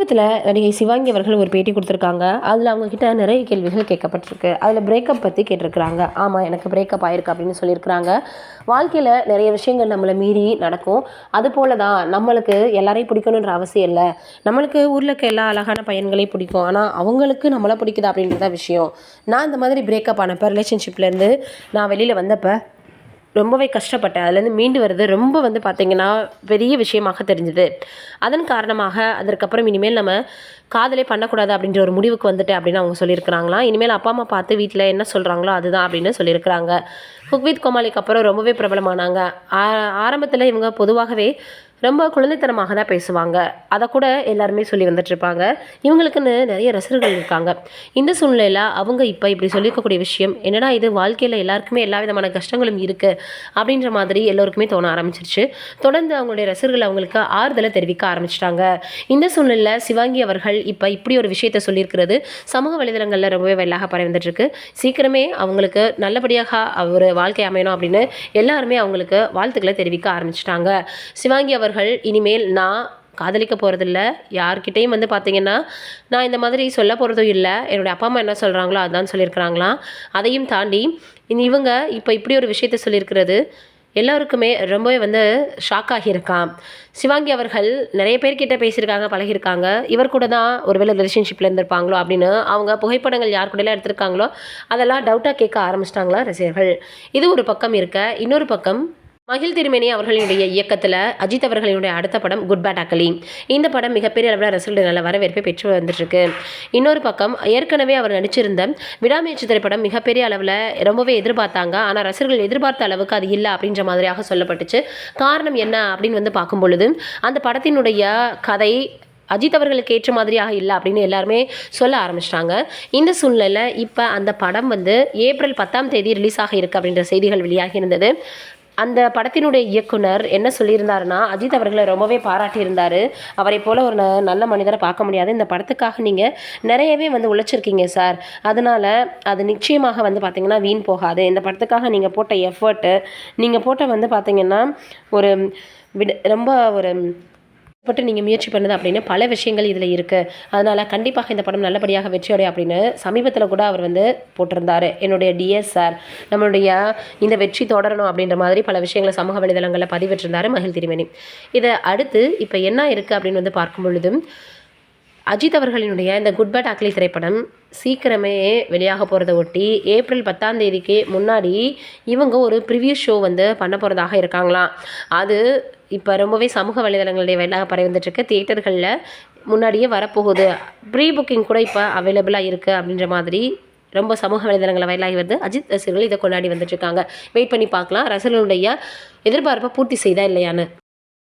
சமீபத்தில் நடிகை சிவாங்கி அவர்கள் ஒரு பேட்டி கொடுத்துருக்காங்க. அதில் அவங்கக்கிட்ட நிறைய கேள்விகள் கேட்கப்பட்டிருக்கு. அதில் பிரேக்கப் பற்றி கேட்டிருக்கிறாங்க. ஆமாம், எனக்கு பிரேக்கப் ஆயிருக்கு அப்படின்னு சொல்லியிருக்கிறாங்க. வாழ்க்கையில் நிறைய விஷயங்கள் நம்மளை மீறி நடக்கும். அதுபோல தான் நம்மளுக்கு எல்லாரையும் பிடிக்கணுன்ற அவசியம் இல்லை. நம்மளுக்கு ஊரில் இருக்க எல்லா அழகான பையன்களையும் பிடிக்கும். ஆனால் அவங்களுக்கு நம்மளை பிடிக்குதா அப்படின்றத விஷயம். நான் இந்த மாதிரி பிரேக்கப் ஆனப்போ, ரிலேஷன்ஷிப்லேருந்து நான் வெளியில் வந்தப்போ ரொம்பவே கஷ்டப்பட்டேன். அதுலேருந்து மீண்டு வருது ரொம்ப பார்த்திங்கன்னா பெரிய விஷயமாக தெரிஞ்சுது. அதன் காரணமாக அதற்கப்புறம் இனிமேல் நம்ம காதலே பண்ணக்கூடாது அப்படின்ற ஒரு முடிவுக்கு வந்துட்டேன் அப்படின்னு அவங்க சொல்லியிருக்கிறாங்களாம். இனிமேல் அப்பா அம்மா பார்த்து வீட்டில் என்ன சொல்கிறாங்களோ அதுதான் அப்படின்னு சொல்லியிருக்கிறாங்க. குக் வித் கோமாளிக்கு அப்புறம் ரொம்பவே பிரபலமானாங்க. ஆரம்பத்தில் இவங்க பொதுவாகவே ரொம்ப குழந்தைத்தனமாக தான் பேசுவாங்க. அதை கூட எல்லாருமே சொல்லி வந்துட்டுருப்பாங்க. இவங்களுக்குன்னு நிறைய ரசிகர்கள் இருக்காங்க. இந்த சூழ்நிலையில் அவங்க இப்போ இப்படி சொல்லியிருக்கக்கூடிய விஷயம் என்னடா இது, வாழ்க்கையில் எல்லாருக்குமே எல்லா விதமான கஷ்டங்களும் இருக்குது அப்படின்ற மாதிரி எல்லோருக்குமே தோண ஆரம்பிச்சிருச்சு. தொடர்ந்து அவங்களுடைய ரசிகர்கள் அவங்களுக்கு ஆறுதலை தெரிவிக்க ஆரம்பிச்சிட்டாங்க. இந்த சூழ்நிலையில் சிவாங்கி அவர்கள் இப்போ இப்படி ஒரு விஷயத்த சொல்லியிருக்கிறது சமூக வலைதளங்களில் ரொம்பவே வெள்ளாக பரவி வந்துட்டுருக்கு. சீக்கிரமே அவங்களுக்கு நல்லபடியாக ஒரு வாழ்க்கை அமையணும் அப்படின்னு எல்லாருமே அவங்களுக்கு வாழ்த்துக்களை தெரிவிக்க ஆரம்பிச்சிட்டாங்க. சிவாங்கி அவர்கள் இனிமேல் நான் காதலிக்க போகிறதில்ல, யார்கிட்டையும் பார்த்திங்கன்னா நான் இந்த மாதிரி சொல்ல போகிறதும் இல்லை, என்னுடைய அப்பா அம்மா என்ன சொல்கிறாங்களோ அதுதான் சொல்லியிருக்கிறாங்களாம். அதையும் தாண்டி இவங்க இப்போ இப்படி ஒரு விஷயத்த சொல்லியிருக்கிறது எல்லோருக்குமே ரொம்பவே ஷாக் ஆகியிருக்கான். சிவாங்கி அவர்கள் நிறைய பேர்கிட்ட பேசியிருக்காங்க, பழகியிருக்காங்க. இவர் கூட தான் ஒருவேளை ரிலேஷன்ஷிப்பில் இருந்திருப்பாங்களோ அப்படின்னு அவங்க புகைப்படங்கள் யார் கூடலாம் எடுத்திருக்காங்களோ அதெல்லாம் டவுட்டாக கேட்க ஆரம்பிச்சிட்டாங்களா ரசிகர்கள். இது ஒரு பக்கம் இருக்க, இன்னொரு பக்கம் மகிழ் திருமேனி அவர்களுடைய இயக்கத்தில் அஜித் அவர்களுடைய அடுத்த படம் குட் பேட் அக்லி. இந்த படம் மிகப்பெரிய அளவில் ரசிகர்கள் நல்ல வரவேற்பை பெற்று வந்துட்டுருக்கு. இன்னொரு பக்கம் ஏற்கனவே அவர் நடிச்சிருந்த விடாமுயற்சி திரைப்படம் மிகப்பெரிய அளவில் ரொம்பவே எதிர்பார்த்தாங்க. ஆனால் ரசிகர்கள் எதிர்பார்த்த அளவுக்கு அது இல்லை அப்படின்ற மாதிரியாக சொல்லப்பட்டுச்சு. காரணம் என்ன அப்படின்னு பார்க்கும் பொழுது அந்த படத்தினுடைய கதை அஜித் அவர்களுக்கு ஏற்ற மாதிரியாக இல்லை அப்படின்னு எல்லாருமே சொல்ல ஆரம்பிச்சிட்டாங்க. இந்த சூழ்நிலையில் இப்போ அந்த படம் ஏப்ரல் 10ஆம் தேதி ரிலீஸ் ஆக இருக்குது அப்படின்ற செய்திகள் வெளியாகி இருந்தது. அந்த படத்தினுடைய இயக்குனர் என்ன சொல்லியிருந்தாருன்னா, அஜித் அவர்களை ரொம்பவே பாராட்டியிருந்தார். அவரை போல் ஒரு நல்ல மனிதரை பார்க்க முடியாது, இந்த படத்துக்காக நீங்கள் நிறையவே உழைச்சிருக்கீங்க சார், அதனால் அது நிச்சயமாக பார்த்திங்கன்னா வீண் போகாது. இந்த படத்துக்காக நீங்கள் போட்ட எஃபர்ட்டு, நீங்கள் போட்ட பார்த்திங்கன்னா ஒரு ரொம்ப ஒரு பட்டு நீங்கள் முயற்சி பண்ணுது அப்படின்னு பல விஷயங்கள் இதில் இருக்குது. அதனால் கண்டிப்பாக இந்த படம் நல்லபடியாக வெற்றியடைய அப்படின்னு சமீபத்தில் கூட அவர் போட்டிருந்தார். என்னுடைய டிஎஸ் சார், நம்மளுடைய இந்த வெற்றி தொடரணும் அப்படின்ற மாதிரி பல விஷயங்களை சமூக வலைதளங்களில் பதிவிட்டிருந்தார் மகிழ் திருமேனி. இதை அடுத்து இப்போ என்ன இருக்குது அப்படின்னு பார்க்கும் பொழுதும் அஜித் அவர்களினுடைய இந்த குட் பேட் அக்லி திரைப்படம் சீக்கிரமே வெளியாக போகிறத ஒட்டி ஏப்ரல் 10ஆம் தேதிக்கு முன்னாடி இவங்க ஒரு ப்ரிவியூ ஷோ பண்ண போகிறதாக இருக்காங்களாம். அது இப்போ ரொம்பவே சமூக வலைதளங்களுடைய வெள்ளாக பரவி வந்துட்டுருக்கு. தியேட்டர்களில் முன்னாடியே வரப்போகுது, ப்ரீ புக்கிங் கூட இப்போ அவைலபிளாக இருக்குது அப்படின்ற மாதிரி ரொம்ப சமூக வலைதளங்களை வயலாகி வருது. அஜித் ரசிகர்கள் இதை கொண்டாடி வந்துட்டுருக்காங்க. வெயிட் பண்ணி பார்க்கலாம் ரசிகர்களுடைய எதிர்பார்ப்பை பூர்த்தி செய்தா இல்லையான்னு.